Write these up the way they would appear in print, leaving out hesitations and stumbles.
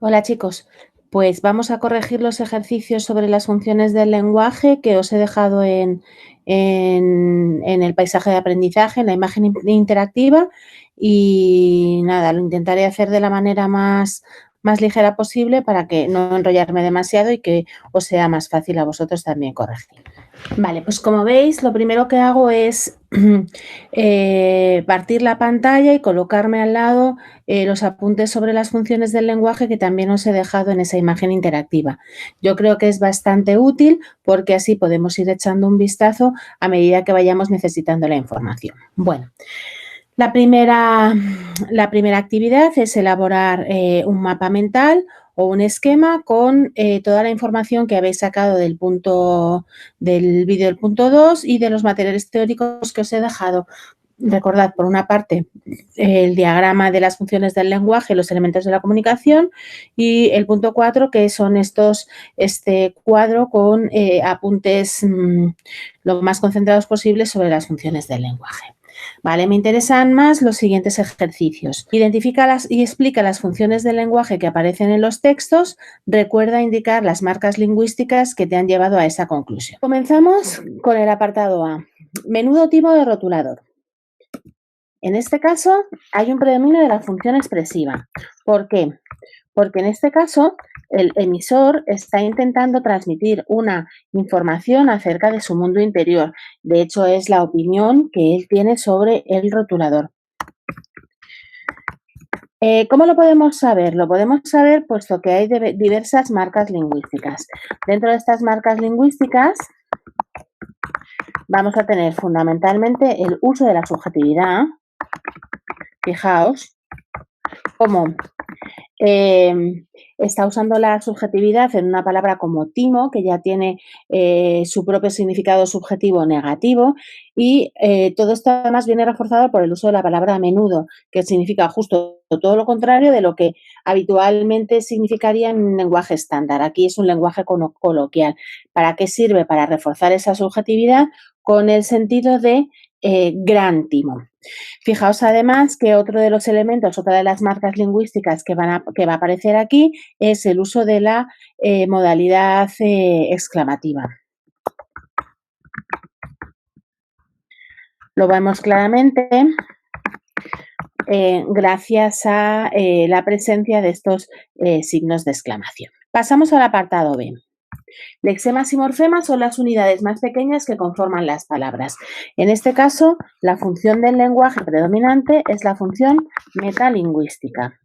Hola chicos, pues vamos a corregir los ejercicios sobre las funciones del lenguaje que os he dejado en el paisaje de aprendizaje, en la imagen interactiva y nada, lo intentaré hacer de la manera más ligera posible para que no enrollarme demasiado y que os sea más fácil a vosotros también corregir. Vale, pues como veis, lo primero que hago es partir la pantalla y colocarme al lado los apuntes sobre las funciones del lenguaje que también os he dejado en esa imagen interactiva. Yo creo que es bastante útil porque así podemos ir echando un vistazo a medida que vayamos necesitando la información. Bueno, la primera actividad es elaborar un mapa mental o un esquema con toda la información que habéis sacado del vídeo del punto 2 y de los materiales teóricos que os he dejado. Recordad, por una parte, el diagrama de las funciones del lenguaje, los elementos de la comunicación, y el punto 4, que son este cuadro con apuntes lo más concentrados posibles sobre las funciones del lenguaje. Vale, me interesan más los siguientes ejercicios. Identifica y explica las funciones del lenguaje que aparecen en los textos. Recuerda indicar las marcas lingüísticas que te han llevado a esa conclusión. Comenzamos con el apartado A. Menudo tipo de rotulador. En este caso, hay un predominio de la función expresiva. ¿Por qué? Porque en este caso, el emisor está intentando transmitir una información acerca de su mundo interior. De hecho, es la opinión que él tiene sobre el rotulador. ¿Cómo lo podemos saber? Lo podemos saber puesto que hay diversas marcas lingüísticas. Dentro de estas marcas lingüísticas vamos a tener fundamentalmente el uso de la subjetividad. Fijaos cómo está usando la subjetividad en una palabra como timo, que ya tiene su propio significado subjetivo negativo, y todo esto además viene reforzado por el uso de la palabra a menudo, que significa justo todo lo contrario de lo que habitualmente significaría en un lenguaje estándar. Aquí es un lenguaje coloquial. ¿Para qué sirve? Para reforzar esa subjetividad con el sentido de gran timo. Fijaos además que otro de los elementos, otra de las marcas lingüísticas que va a aparecer aquí es el uso de la modalidad exclamativa. Lo vemos claramente gracias a la presencia de estos signos de exclamación. Pasamos al apartado B. Lexemas y morfemas son las unidades más pequeñas que conforman las palabras. En este caso, la función del lenguaje predominante es la función metalingüística.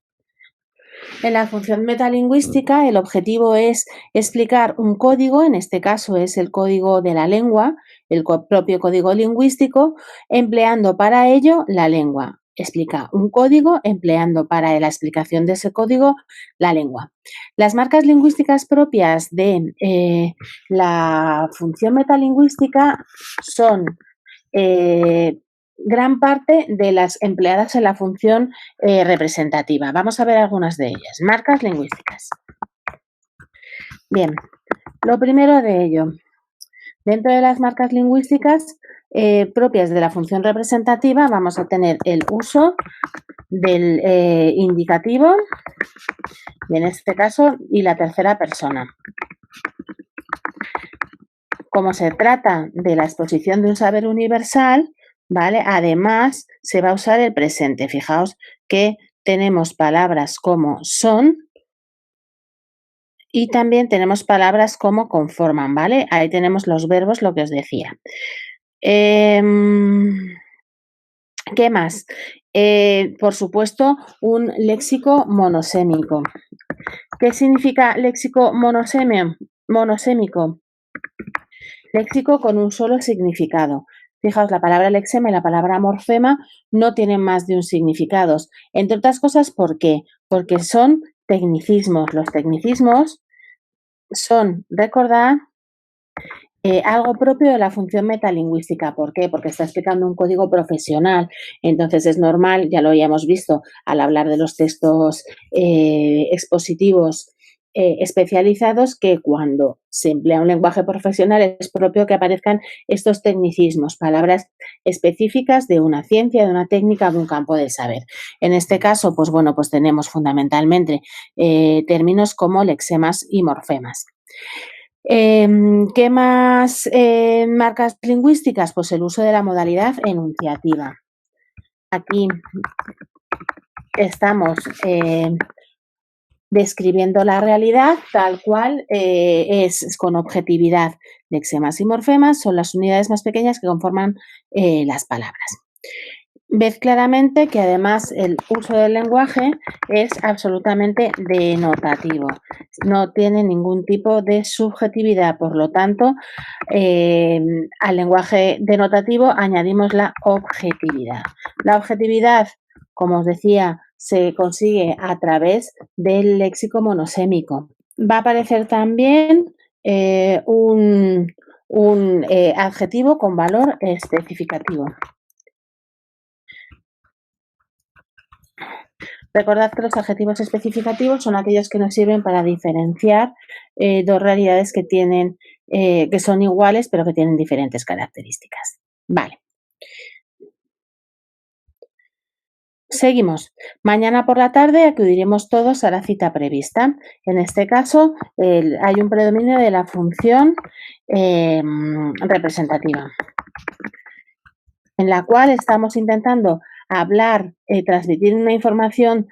En la función metalingüística, el objetivo es explicar un código, en este caso es el código de la lengua, el propio código lingüístico, empleando para ello la lengua. Explica un código empleando para la explicación de ese código la lengua. Las marcas lingüísticas propias de la función metalingüística son gran parte de las empleadas en la función representativa. Vamos a ver algunas de ellas. Marcas lingüísticas. Bien, lo primero de ello. Dentro de las marcas lingüísticas propias de la función representativa vamos a tener el uso del indicativo, y en este caso, y la tercera persona. Como se trata de la exposición de un saber universal, ¿vale? Además, se va a usar el presente. Fijaos que tenemos palabras como son y también tenemos palabras como conforman, ¿vale? Ahí tenemos los verbos, lo que os decía. ¿Qué más? Por supuesto, un léxico monosémico. ¿Qué significa léxico monosémico? Léxico con un solo significado. Fijaos, la palabra lexema y la palabra morfema no tienen más de un significado. Entre otras cosas, ¿por qué? Porque son tecnicismos. Los tecnicismos son, recordad, algo propio de la función metalingüística. ¿Por qué? Porque está explicando un código profesional. Entonces es normal, ya lo habíamos visto al hablar de los textos expositivos especializados que cuando se emplea un lenguaje profesional es propio que aparezcan estos tecnicismos, palabras específicas de una ciencia, de una técnica, de un campo del saber. En este caso, pues bueno, pues tenemos fundamentalmente términos como lexemas y morfemas. ¿Qué más marcas lingüísticas? Pues el uso de la modalidad enunciativa. Aquí estamos describiendo la realidad tal cual es con objetividad. Lexemas y morfemas son las unidades más pequeñas que conforman las palabras. Ved claramente que además el uso del lenguaje es absolutamente denotativo, no tiene ningún tipo de subjetividad, por lo tanto, al lenguaje denotativo añadimos la objetividad. La objetividad, como os decía, se consigue a través del léxico monosémico. Va a aparecer también un adjetivo con valor especificativo. Recordad que los adjetivos especificativos son aquellos que nos sirven para diferenciar dos realidades que tienen, que son iguales pero que tienen diferentes características. Vale. Seguimos. Mañana por la tarde acudiremos todos a la cita prevista. En este caso, hay un predominio de la función representativa, en la cual estamos intentando hablar, transmitir una información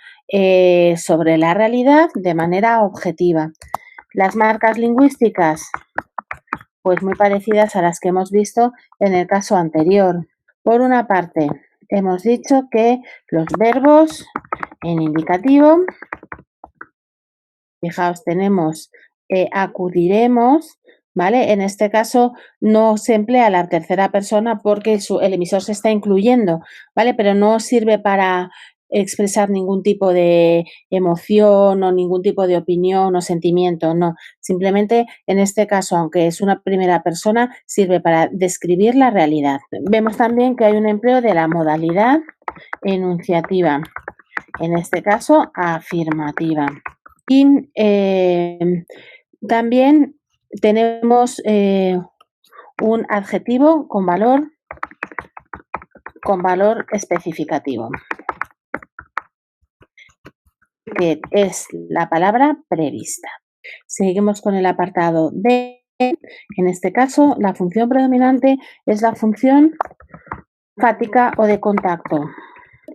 sobre la realidad de manera objetiva. Las marcas lingüísticas, pues muy parecidas a las que hemos visto en el caso anterior. Por una parte, hemos dicho que los verbos en indicativo, fijaos, tenemos acudiremos, ¿vale? En este caso no se emplea la tercera persona porque el emisor se está incluyendo, ¿vale? Pero no sirve para expresar ningún tipo de emoción o ningún tipo de opinión o sentimiento, no. Simplemente en este caso, aunque es una primera persona, sirve para describir la realidad. Vemos también que hay un empleo de la modalidad enunciativa, en este caso afirmativa. Y también tenemos un adjetivo con valor especificativo, que es la palabra prevista. Seguimos con el apartado D. En este caso, la función predominante es la función fática o de contacto.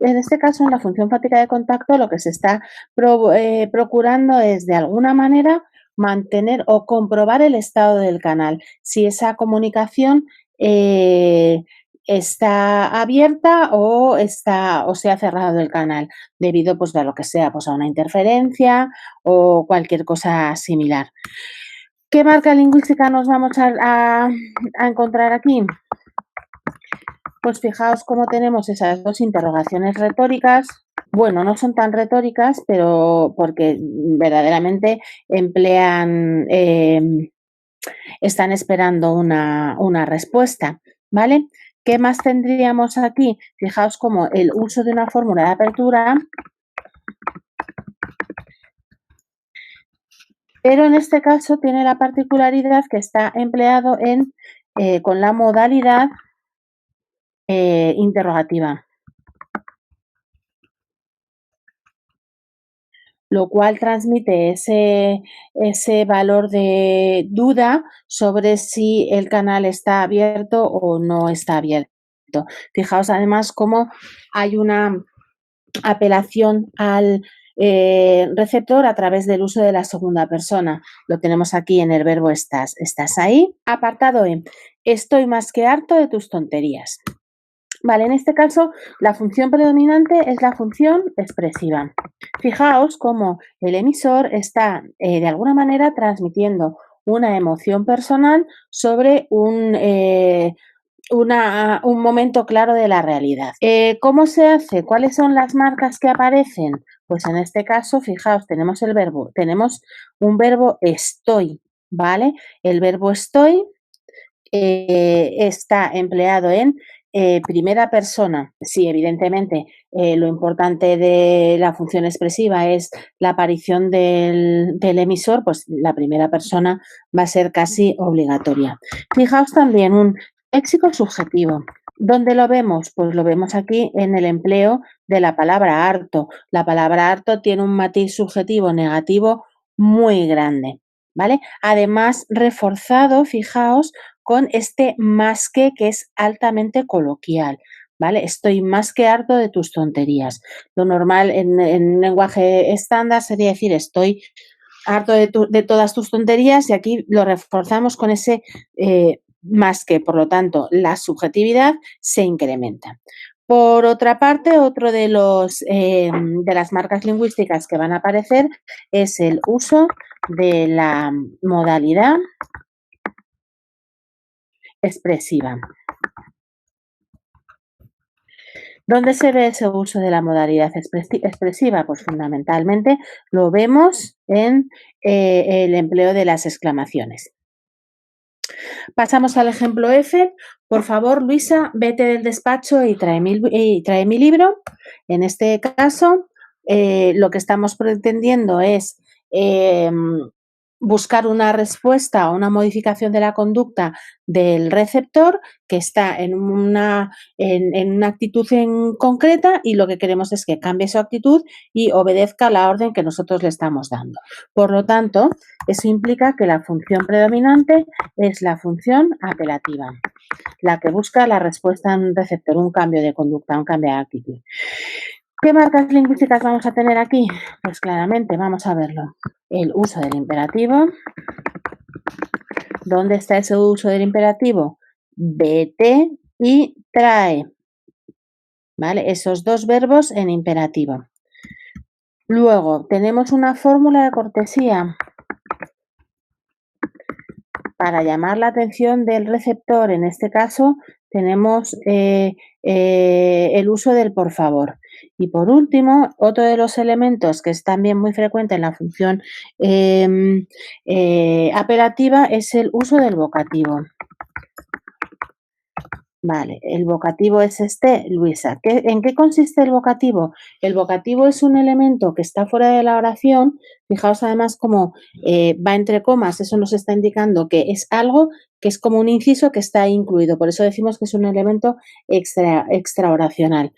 En este caso, en la función fática de contacto, lo que se está procurando es, de alguna manera, mantener o comprobar el estado del canal, si esa comunicación está abierta o se ha cerrado el canal, debido pues, a lo que sea, pues, a una interferencia o cualquier cosa similar. ¿Qué marca lingüística nos vamos a encontrar aquí? Pues fijaos cómo tenemos esas dos interrogaciones retóricas. Bueno, no son tan retóricas, pero porque verdaderamente emplean, están esperando una respuesta, ¿vale? ¿Qué más tendríamos aquí? Fijaos cómo el uso de una fórmula de apertura, pero en este caso tiene la particularidad que está empleado con la modalidad interrogativa, lo cual transmite ese valor de duda sobre si el canal está abierto o no está abierto. Fijaos además cómo hay una apelación al receptor a través del uso de la segunda persona. Lo tenemos aquí en el verbo estás. ¿Estás ahí? Apartado E. Estoy más que harto de tus tonterías. Vale, en este caso la función predominante es la función expresiva. Fijaos cómo el emisor está de alguna manera transmitiendo una emoción personal sobre un momento claro de la realidad. ¿Cómo se hace? ¿Cuáles son las marcas que aparecen? Pues en este caso, fijaos, tenemos un verbo estoy, ¿vale? El verbo estoy está empleado en primera persona, sí, evidentemente, lo importante de la función expresiva es la aparición del emisor, pues la primera persona va a ser casi obligatoria. Fijaos también un léxico subjetivo. ¿Dónde lo vemos? Pues lo vemos aquí en el empleo de la palabra harto. La palabra harto tiene un matiz subjetivo negativo muy grande, ¿vale? Además, reforzado, fijaos, con este más que es altamente coloquial, ¿vale? Estoy más que harto de tus tonterías. Lo normal en un lenguaje estándar sería decir estoy harto de todas tus tonterías y aquí lo reforzamos con ese más que, por lo tanto, la subjetividad se incrementa. Por otra parte, otro de las marcas lingüísticas que van a aparecer es el uso de la modalidad expresiva. ¿Dónde se ve ese uso de la modalidad expresiva? Pues fundamentalmente lo vemos en el empleo de las exclamaciones. Pasamos al ejemplo F. Por favor, Luisa, vete del despacho y trae mi libro. En este caso, lo que estamos pretendiendo es buscar una respuesta o una modificación de la conducta del receptor que está en una actitud concreta y lo que queremos es que cambie su actitud y obedezca la orden que nosotros le estamos dando. Por lo tanto, eso implica que la función predominante es la función apelativa, la que busca la respuesta en un receptor, un cambio de conducta, un cambio de actitud. ¿Qué marcas lingüísticas vamos a tener aquí? Pues claramente, vamos a verlo. El uso del imperativo. ¿Dónde está ese uso del imperativo? Vete y trae. ¿Vale? Esos dos verbos en imperativo. Luego, tenemos una fórmula de cortesía para llamar la atención del receptor. En este caso, tenemos el uso del por favor. Y por último, otro de los elementos que es también muy frecuente en la función apelativa es el uso del vocativo. Vale, el vocativo es este, Luisa. ¿En qué consiste el vocativo? El vocativo es un elemento que está fuera de la oración. Fijaos además cómo va entre comas, eso nos está indicando que es algo que es como un inciso que está incluido. Por eso decimos que es un elemento extraoracional,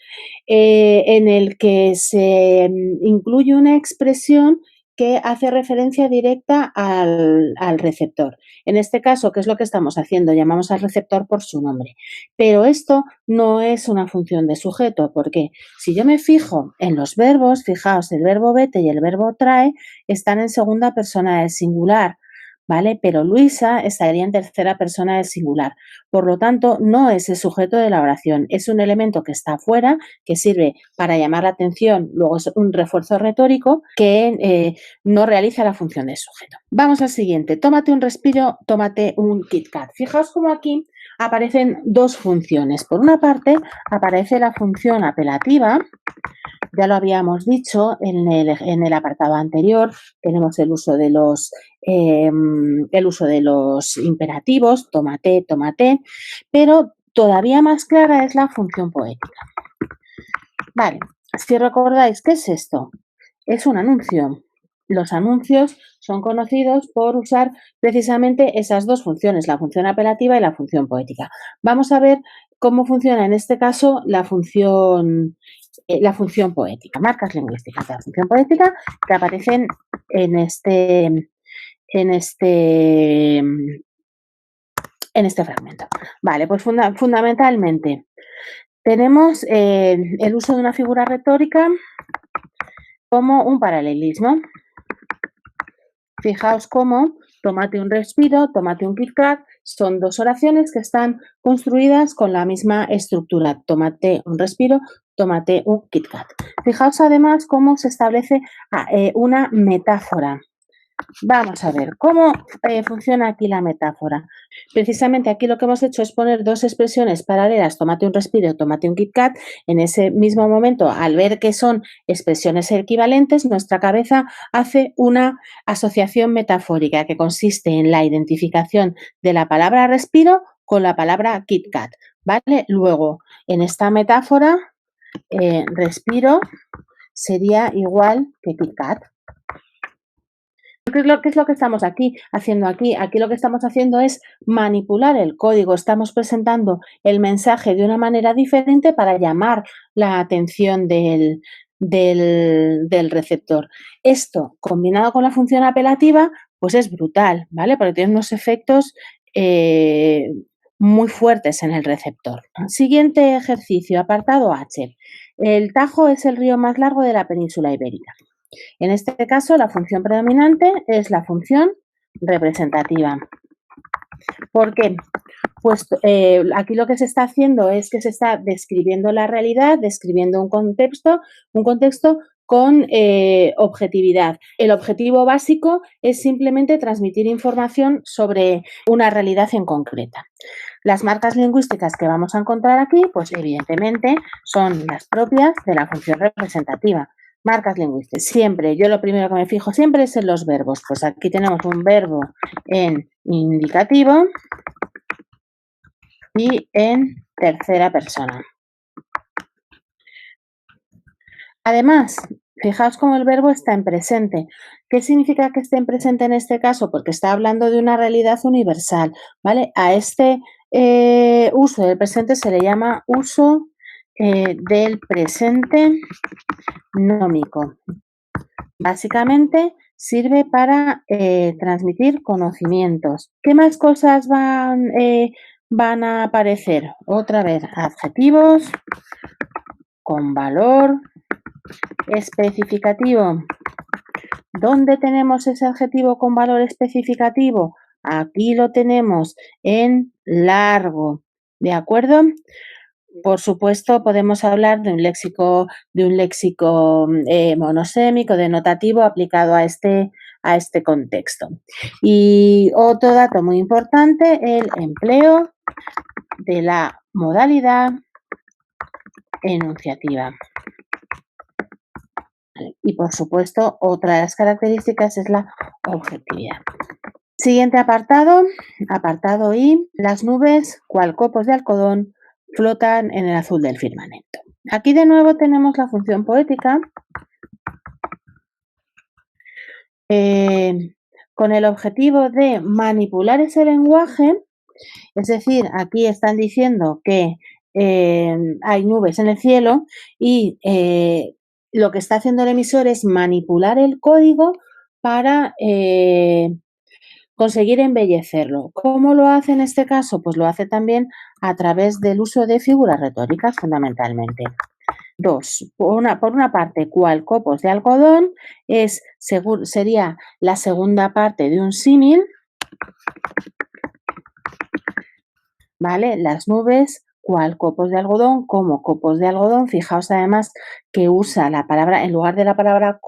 en el que se incluye una expresión que hace referencia directa al receptor. En este caso, ¿qué es lo que estamos haciendo? Llamamos al receptor por su nombre. Pero esto no es una función de sujeto, porque si yo me fijo en los verbos, fijaos, el verbo vete y el verbo trae están en segunda persona del singular, ¿vale? Pero Luisa estaría en tercera persona del singular. Por lo tanto, no es el sujeto de la oración, es un elemento que está fuera, que sirve para llamar la atención, luego es un refuerzo retórico que no realiza la función de sujeto. Vamos al siguiente. Tómate un respiro, tómate un KitKat. Fijaos cómo aquí aparecen dos funciones. Por una parte, aparece la función apelativa. Ya lo habíamos dicho en el apartado anterior, tenemos el uso de los imperativos, tómate, tómate, pero todavía más clara es la función poética. Vale, si recordáis, ¿qué es esto? Es un anuncio. Los anuncios son conocidos por usar precisamente esas dos funciones, la función apelativa y la función poética. Vamos a ver cómo funciona en este caso la función poética, marcas lingüísticas de la función poética que aparecen en este fragmento. Vale, pues fundamentalmente tenemos el uso de una figura retórica como un paralelismo. Fijaos cómo tómate un respiro, tómate un KitKat, son dos oraciones que están construidas con la misma estructura. Tómate un respiro, tómate un KitKat. Fijaos además cómo se establece una metáfora. Vamos a ver cómo funciona aquí la metáfora. Precisamente aquí lo que hemos hecho es poner dos expresiones paralelas, tómate un respiro, tómate un KitKat. En ese mismo momento, al ver que son expresiones equivalentes, nuestra cabeza hace una asociación metafórica que consiste en la identificación de la palabra respiro con la palabra KitKat. ¿vale? Luego, en esta metáfora, respiro sería igual que KitKat. ¿Qué es lo que estamos haciendo aquí? Aquí lo que estamos haciendo es manipular el código. Estamos presentando el mensaje de una manera diferente para llamar la atención del receptor. Esto, combinado con la función apelativa, pues es brutal, ¿vale? Porque tiene unos efectos muy fuertes en el receptor. Siguiente ejercicio, apartado H. El Tajo es el río más largo de la península ibérica. En este caso, la función predominante es la función representativa. ¿Por qué? Pues aquí lo que se está haciendo es que se está describiendo la realidad, describiendo un contexto con objetividad. El objetivo básico es simplemente transmitir información sobre una realidad en concreta. Las marcas lingüísticas que vamos a encontrar aquí, pues evidentemente son las propias de la función representativa. Marcas lingüísticas. Siempre, yo lo primero que me fijo siempre es en los verbos. Pues aquí tenemos un verbo en indicativo y en tercera persona. Además, fijaos cómo el verbo está en presente. ¿Qué significa que esté en presente en este caso? Porque está hablando de una realidad universal, ¿vale? A este uso del presente se le llama uso del presente nómico. Básicamente sirve para transmitir conocimientos. ¿Qué más cosas van a aparecer? Otra vez, adjetivos con valor especificativo. ¿Dónde tenemos ese adjetivo con valor especificativo? Aquí lo tenemos en largo, ¿de acuerdo? Por supuesto, podemos hablar de un léxico monosémico, denotativo, aplicado a este contexto. Y otro dato muy importante, el empleo de la modalidad enunciativa. Y, por supuesto, otra de las características es la objetividad. Siguiente apartado, apartado I, las nubes, cual copos de algodón, flotan en el azul del firmamento. Aquí de nuevo tenemos la función poética con el objetivo de manipular ese lenguaje, es decir, aquí están diciendo que hay nubes en el cielo y lo que está haciendo el emisor es manipular el código para conseguir embellecerlo. ¿Cómo lo hace en este caso? Pues lo hace también a través del uso de figuras retóricas, fundamentalmente. Dos, por una parte, cual copos de algodón sería la segunda parte de un símil, ¿vale? Las nubes, cual copos de algodón, como copos de algodón. Fijaos además que usa la palabra, en lugar de la palabra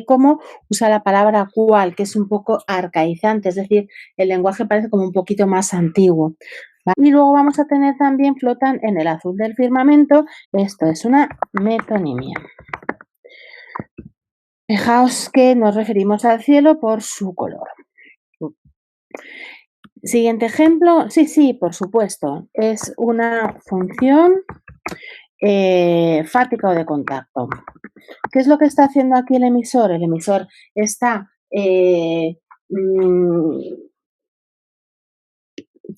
como, usa la palabra cual, que es un poco arcaizante, es decir, el lenguaje parece como un poquito más antiguo. ¿Vale? Y luego vamos a tener también flotan en el azul del firmamento. Esto es una metonimia. Fijaos que nos referimos al cielo por su color. Siguiente ejemplo, sí, por supuesto, es una función fática o de contacto. ¿Qué es lo que está haciendo aquí el emisor? El emisor está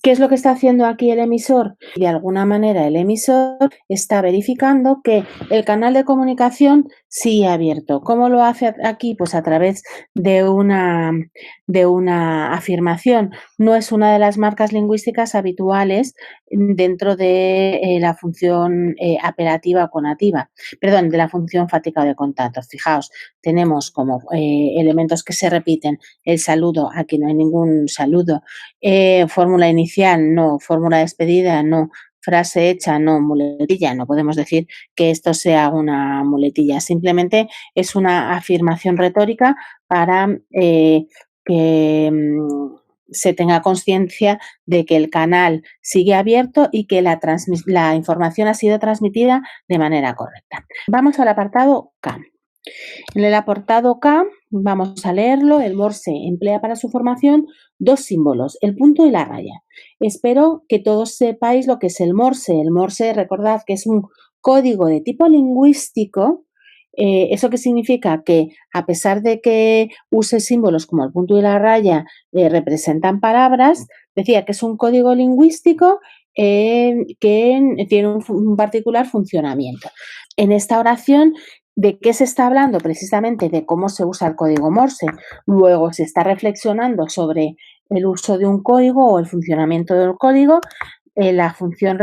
¿qué es lo que está haciendo aquí el emisor? De alguna manera el emisor está verificando que el canal de comunicación sigue abierto. ¿Cómo lo hace aquí? Pues a través de una afirmación. No es una de las marcas lingüísticas habituales dentro de la función apelativa o conativa, perdón, de la función fática o de contacto. Fijaos, tenemos como elementos que se repiten el saludo, aquí no hay ningún saludo, fórmula inicial, no, fórmula despedida, no, frase hecha, no, muletilla, no podemos decir que esto sea una muletilla, simplemente es una afirmación retórica para que se tenga conciencia de que el canal sigue abierto y que la información ha sido transmitida de manera correcta. Vamos al apartado K. En el apartado K, vamos a leerlo, el Morse emplea para su formación dos símbolos, el punto y la raya. Espero que todos sepáis lo que es el Morse. El Morse, recordad que es un código de tipo lingüístico. ¿Eso qué significa? Que a pesar de que use símbolos como el punto y la raya representan palabras, decía que es un código lingüístico que tiene un particular funcionamiento. En esta oración, ¿de qué se está hablando? Precisamente de cómo se usa el código Morse. Luego se está reflexionando sobre el uso de un código o el funcionamiento del código. La función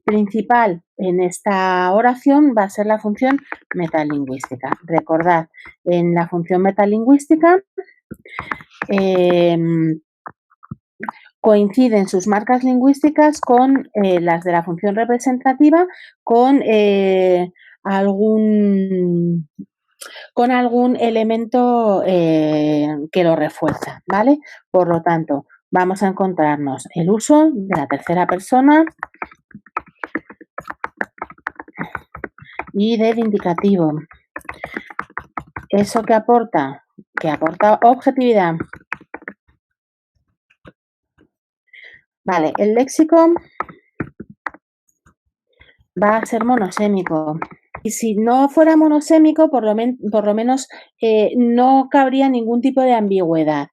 principal en esta oración va a ser la función metalingüística. Recordad, en la función metalingüística coinciden sus marcas lingüísticas con las de la función representativa con algún elemento que lo refuerza, ¿vale? Por lo tanto, vamos a encontrarnos el uso de la tercera persona y del indicativo. ¿Eso qué aporta? Que aporta objetividad. Vale, el léxico va a ser monosémico. Y si no fuera monosémico, por lo menos no cabría ningún tipo de ambigüedad.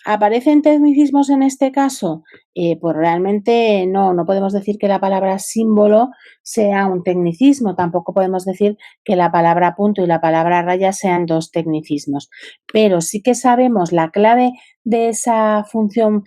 ¿Aparecen tecnicismos en este caso? Pues realmente no podemos decir que la palabra símbolo sea un tecnicismo, tampoco podemos decir que la palabra punto y la palabra raya sean dos tecnicismos, pero sí que sabemos la clave de esa función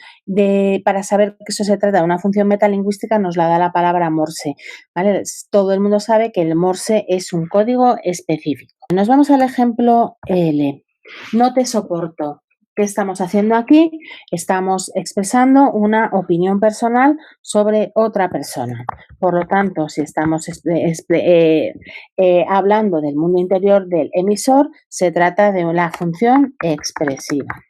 para saber que eso se trata de una función metalingüística nos la da la palabra Morse, ¿vale? Todo el mundo sabe que el Morse es un código específico. Nos vamos al ejemplo L. No te soporto. ¿Qué estamos haciendo aquí? Estamos expresando una opinión personal sobre otra persona. Por lo tanto, si estamos hablando del mundo interior del emisor, se trata de la función expresiva.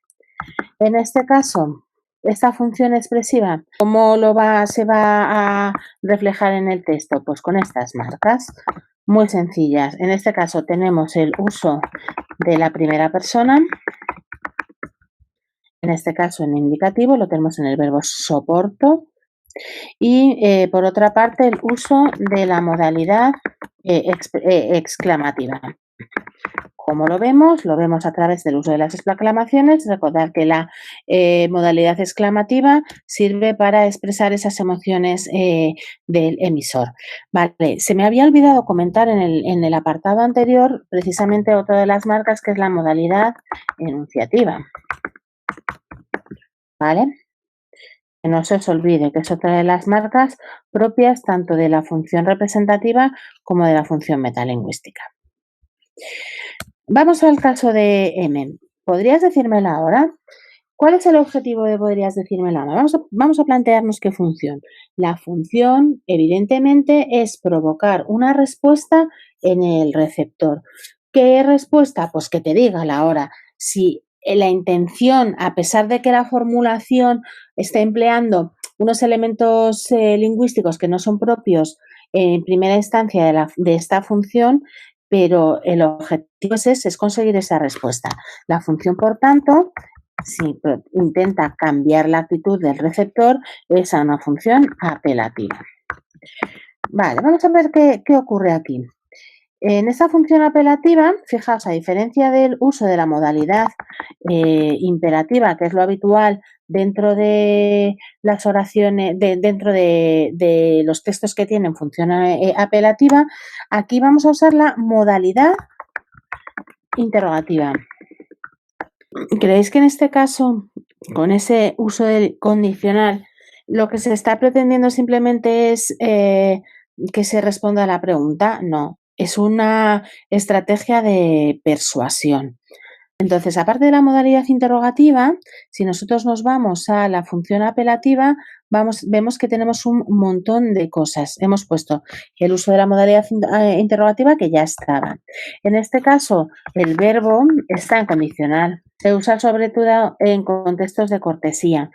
En este caso, esta función expresiva, ¿cómo se va a reflejar en el texto? Pues con estas marcas muy sencillas. En este caso tenemos el uso de la primera persona. En este caso, en indicativo, lo tenemos en el verbo soporto. Y por otra parte, el uso de la modalidad exclamativa. ¿Cómo lo vemos? Lo vemos a través del uso de las exclamaciones. Recordad que la modalidad exclamativa sirve para expresar esas emociones del emisor. Vale, se me había olvidado comentar en el apartado anterior precisamente otra de las marcas que es la modalidad enunciativa. ¿Vale? Que no se os olvide que es otra de las marcas propias tanto de la función representativa como de la función metalingüística. Vamos al caso de M. ¿Podrías decírmelo ahora? ¿Cuál es el objetivo de podrías decírmelo ahora? Vamos a plantearnos qué función. La función, evidentemente, es provocar una respuesta en el receptor. ¿Qué respuesta? Pues que te diga la hora. Si la intención, a pesar de que la formulación esté empleando unos elementos lingüísticos que no son propios en primera instancia de esta función, pero el objetivo es ese, es conseguir esa respuesta. La función, por tanto, si intenta cambiar la actitud del receptor, es a una función apelativa. Vale, vamos a ver qué ocurre aquí. En esta función apelativa, fijaos, a diferencia del uso de la modalidad imperativa, que es lo habitual dentro de las oraciones, dentro de los textos que tienen función apelativa, aquí vamos a usar la modalidad interrogativa. ¿Creéis que en este caso, con ese uso del condicional, lo que se está pretendiendo simplemente es que se responda a la pregunta? No, es una estrategia de persuasión. Entonces, aparte de la modalidad interrogativa, si nosotros nos vamos a la función apelativa, vemos que tenemos un montón de cosas. Hemos puesto el uso de la modalidad interrogativa que ya estaba. En este caso, el verbo está en condicional. Se usa sobre todo en contextos de cortesía.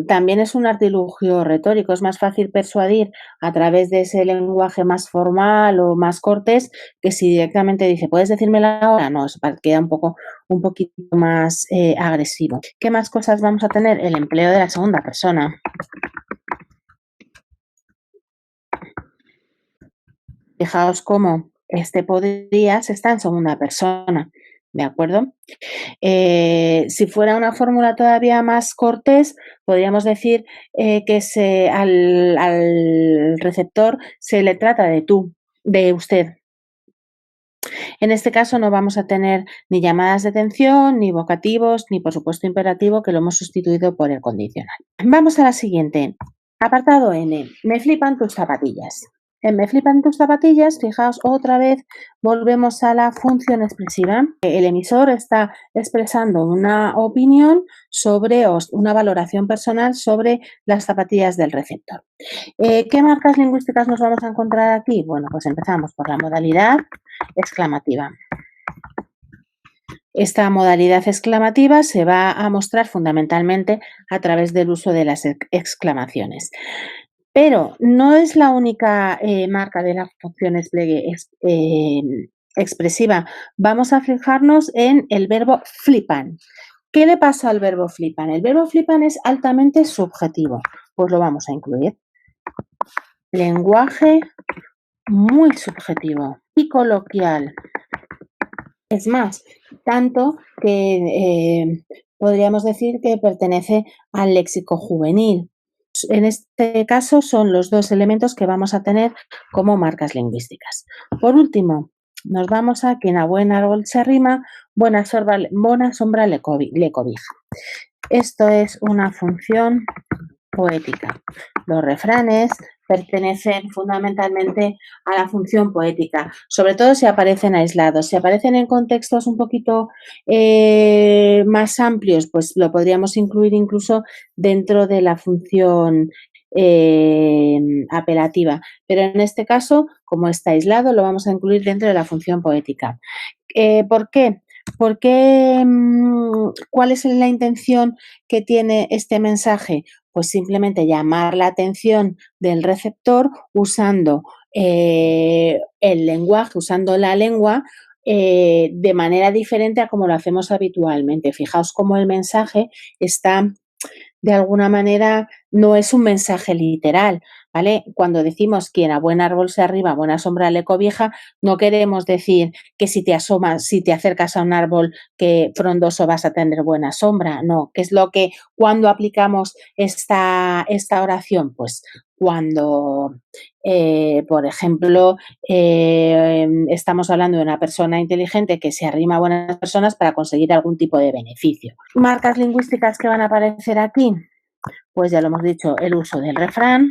También es un artilugio retórico, es más fácil persuadir a través de ese lenguaje más formal o más cortés que si directamente dice, ¿puedes decírmelo ahora? No, queda un poquito más agresivo. ¿Qué más cosas vamos a tener? El empleo de la segunda persona. Fijaos cómo este podrías está en segunda persona, ¿de acuerdo? Si fuera una fórmula todavía más cortés, podríamos decir que al receptor se le trata de tú, de usted. En este caso no vamos a tener ni llamadas de atención, ni vocativos, ni por supuesto imperativo, que lo hemos sustituido por el condicional. Vamos a la siguiente. Apartado N. Me flipan tus zapatillas. En Me flipan tus zapatillas, fijaos, otra vez volvemos a la función expresiva. El emisor está expresando una opinión sobre una valoración personal sobre las zapatillas del receptor. ¿Qué marcas lingüísticas nos vamos a encontrar aquí? Bueno, pues empezamos por la modalidad exclamativa. Esta modalidad exclamativa se va a mostrar fundamentalmente a través del uso de las exclamaciones. Pero no es la única marca de la función despliegue expresiva. Vamos a fijarnos en el verbo flipan. ¿Qué le pasa al verbo flipan? El verbo flipan es altamente subjetivo. Pues lo vamos a incluir. Lenguaje muy subjetivo y coloquial. Es más, tanto que podríamos decir que pertenece al léxico juvenil. En este caso son los dos elementos que vamos a tener como marcas lingüísticas. Por último, nos vamos a quien a buen árbol se arrima, buena sombra le cobija. Esto es una función poética. Los refranes pertenecen fundamentalmente a la función poética, sobre todo si aparecen aislados. Si aparecen en contextos un poquito más amplios, pues lo podríamos incluir incluso dentro de la función apelativa. Pero en este caso, como está aislado, lo vamos a incluir dentro de la función poética. ¿Por qué? Porque, ¿cuál es la intención que tiene este mensaje? Pues simplemente llamar la atención del receptor usando el lenguaje, usando la lengua de manera diferente a como lo hacemos habitualmente. Fijaos cómo el mensaje está, de alguna manera, no es un mensaje literal, ¿vale? Cuando decimos quien a buen árbol se arriba, buena sombra le cobija, no queremos decir que si te acercas a un árbol que frondoso vas a tener buena sombra, no. ¿Qué es lo que, cuando aplicamos esta oración? Pues cuando, por ejemplo, estamos hablando de una persona inteligente que se arrima a buenas personas para conseguir algún tipo de beneficio. Marcas lingüísticas que van a aparecer aquí, pues ya lo hemos dicho, el uso del refrán.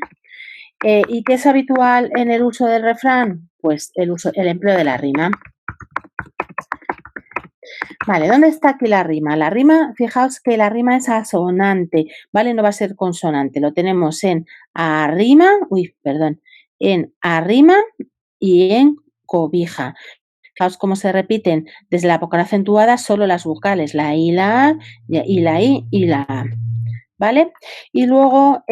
¿Y qué es habitual en el uso del refrán? Pues el empleo de la rima. Vale, ¿dónde está aquí la rima? La rima, fijaos que la rima es asonante, ¿vale? No va a ser consonante. Lo tenemos en en arrima y en cobija. Fijaos cómo se repiten desde la vocal acentuada solo las vocales, la I, la A, y la I y la A, ¿vale? Y luego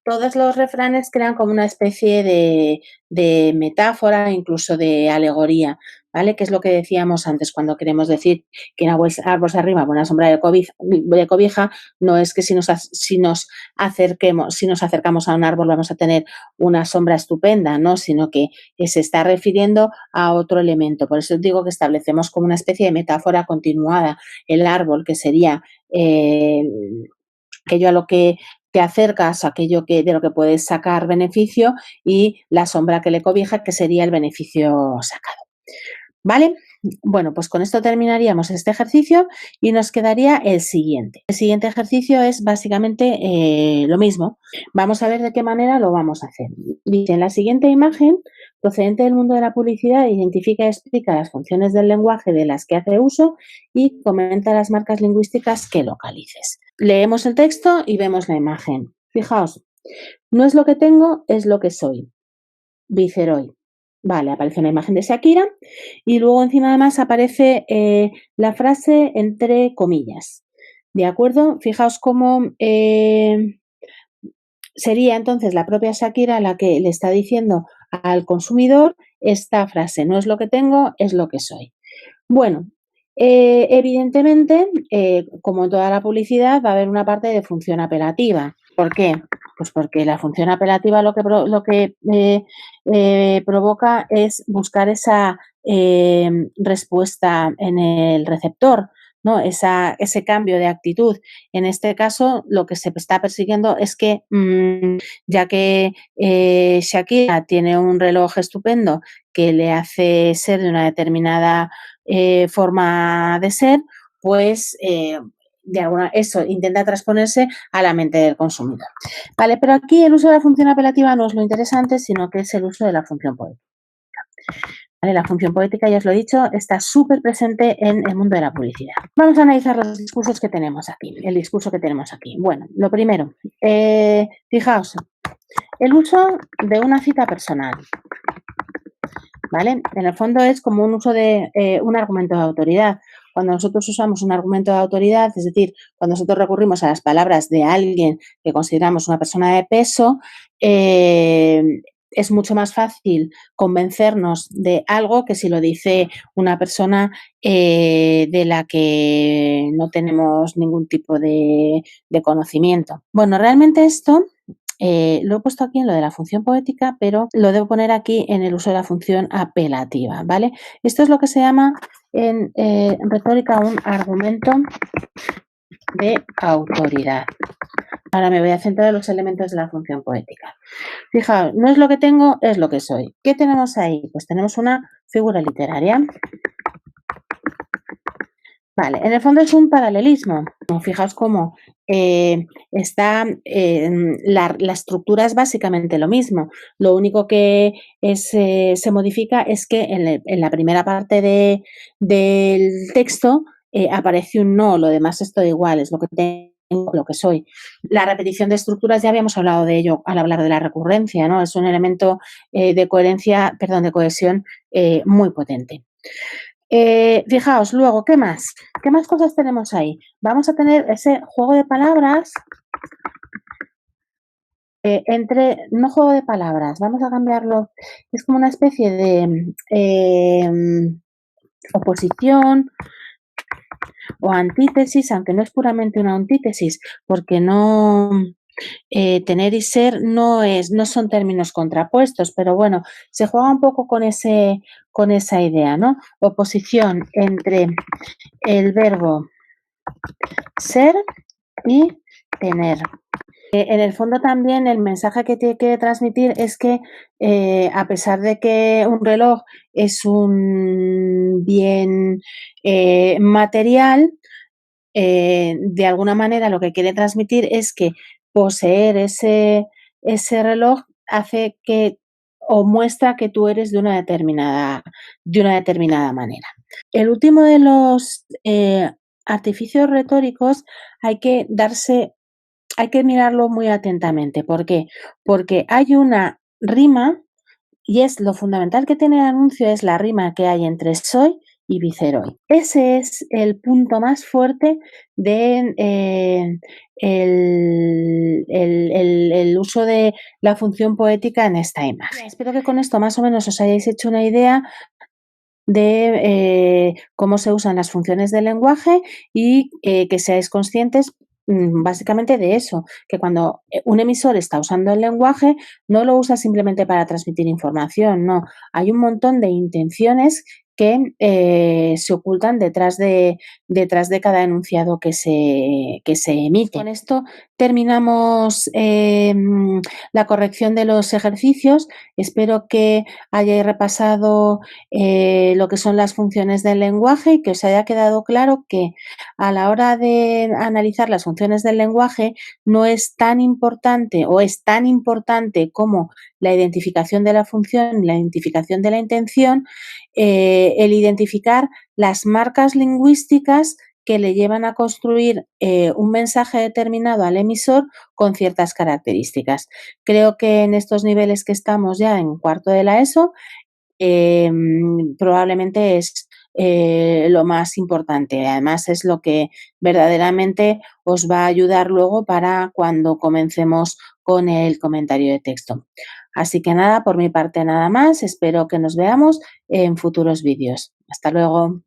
todos los refranes crean como una especie de metáfora, incluso de alegoría, ¿vale? Que es lo que decíamos antes cuando queremos decir que en árbol se arrima buena sombra de cobija, no es que si nos acercamos a un árbol vamos a tener una sombra estupenda, ¿no? Sino que se está refiriendo a otro elemento. Por eso digo que establecemos como una especie de metáfora continuada. El árbol, que sería aquello a lo que te acercas, aquello de lo que puedes sacar beneficio, y la sombra que le cobija, que sería el beneficio sacado. ¿Vale? Bueno, pues con esto terminaríamos este ejercicio y nos quedaría el siguiente. El siguiente ejercicio es básicamente lo mismo. Vamos a ver de qué manera lo vamos a hacer. Dice, en la siguiente imagen, procedente del mundo de la publicidad, identifica y explica las funciones del lenguaje de las que hace uso y comenta las marcas lingüísticas que localices. Leemos el texto y vemos la imagen. Fijaos, no es lo que tengo, es lo que soy. Viceroy. Vale, aparece una imagen de Shakira y luego encima además aparece la frase entre comillas. ¿De acuerdo? Fijaos cómo sería entonces la propia Shakira la que le está diciendo al consumidor esta frase, no es lo que tengo, es lo que soy. Bueno, evidentemente, como en toda la publicidad, va a haber una parte de función apelativa. ¿Por qué? Pues porque la función apelativa lo que provoca es buscar esa respuesta en el receptor, ¿no? Ese cambio de actitud. En este caso, lo que se está persiguiendo es que, ya que Shakira tiene un reloj estupendo que le hace ser de una determinada forma de ser, pues eso intenta transponerse a la mente del consumidor. Vale, pero aquí el uso de la función apelativa no es lo interesante, sino que es el uso de la función poética. ¿Vale? La función poética, ya os lo he dicho, está súper presente en el mundo de la publicidad. Vamos a analizar los discursos que tenemos aquí, el discurso que tenemos aquí. Bueno, lo primero, fijaos, el uso de una cita personal. ¿Vale? En el fondo es como un uso de un argumento de autoridad. Cuando nosotros usamos un argumento de autoridad, es decir, cuando nosotros recurrimos a las palabras de alguien que consideramos una persona de peso, es mucho más fácil convencernos de algo que si lo dice una persona de la que no tenemos ningún tipo de conocimiento. Bueno, realmente esto lo he puesto aquí en lo de la función poética, pero lo debo poner aquí en el uso de la función apelativa, ¿vale? Esto es lo que se llama en retórica un argumento de autoridad. Ahora me voy a centrar en los elementos de la función poética. Fijaos, no es lo que tengo, es lo que soy. ¿Qué tenemos ahí? Pues tenemos una figura literaria. Vale, en el fondo es un paralelismo. Fijaos cómo la estructura es básicamente lo mismo. Lo único que se modifica es que en la primera parte del texto aparece un no, lo demás es todo igual, es lo que tengo, lo que soy. La repetición de estructuras ya habíamos hablado de ello al hablar de la recurrencia, ¿no? Es un elemento de cohesión muy potente. Fijaos, luego, ¿qué más? ¿Qué más cosas tenemos ahí? Vamos a tener ese juego de palabras no juego de palabras, vamos a cambiarlo, es como una especie de oposición o antítesis, aunque no es puramente una antítesis, porque no, tener y ser no son términos contrapuestos, pero bueno, se juega un poco con esa idea, ¿no? Oposición entre el verbo ser y tener. En el fondo también el mensaje que tiene que transmitir es que a pesar de que un reloj es un bien material, de alguna manera lo que quiere transmitir es que poseer ese reloj hace que o muestra que tú eres de una determinada manera. El último de los artificios retóricos hay que mirarlo muy atentamente. ¿Por qué? Porque hay una rima y es lo fundamental que tiene el anuncio es la rima que hay entre soy y viceroy. Ese es el punto más fuerte de el uso de la función poética en esta imagen. Espero que con esto más o menos os hayáis hecho una idea de cómo se usan las funciones del lenguaje y que seáis conscientes básicamente de eso, que cuando un emisor está usando el lenguaje no lo usa simplemente para transmitir información, no, hay un montón de intenciones que se ocultan detrás de cada enunciado que se emite. Con esto terminamos la corrección de los ejercicios. Espero que hayáis repasado lo que son las funciones del lenguaje y que os haya quedado claro que a la hora de analizar las funciones del lenguaje no es tan importante o es tan importante como la identificación de la función y la identificación de la intención, el identificar las marcas lingüísticas que le llevan a construir un mensaje determinado al emisor con ciertas características. Creo que en estos niveles que estamos ya en cuarto de la ESO probablemente es lo más importante. Además, es lo que verdaderamente os va a ayudar luego para cuando comencemos con el comentario de texto. Así que nada, por mi parte nada más. Espero que nos veamos en futuros vídeos. Hasta luego.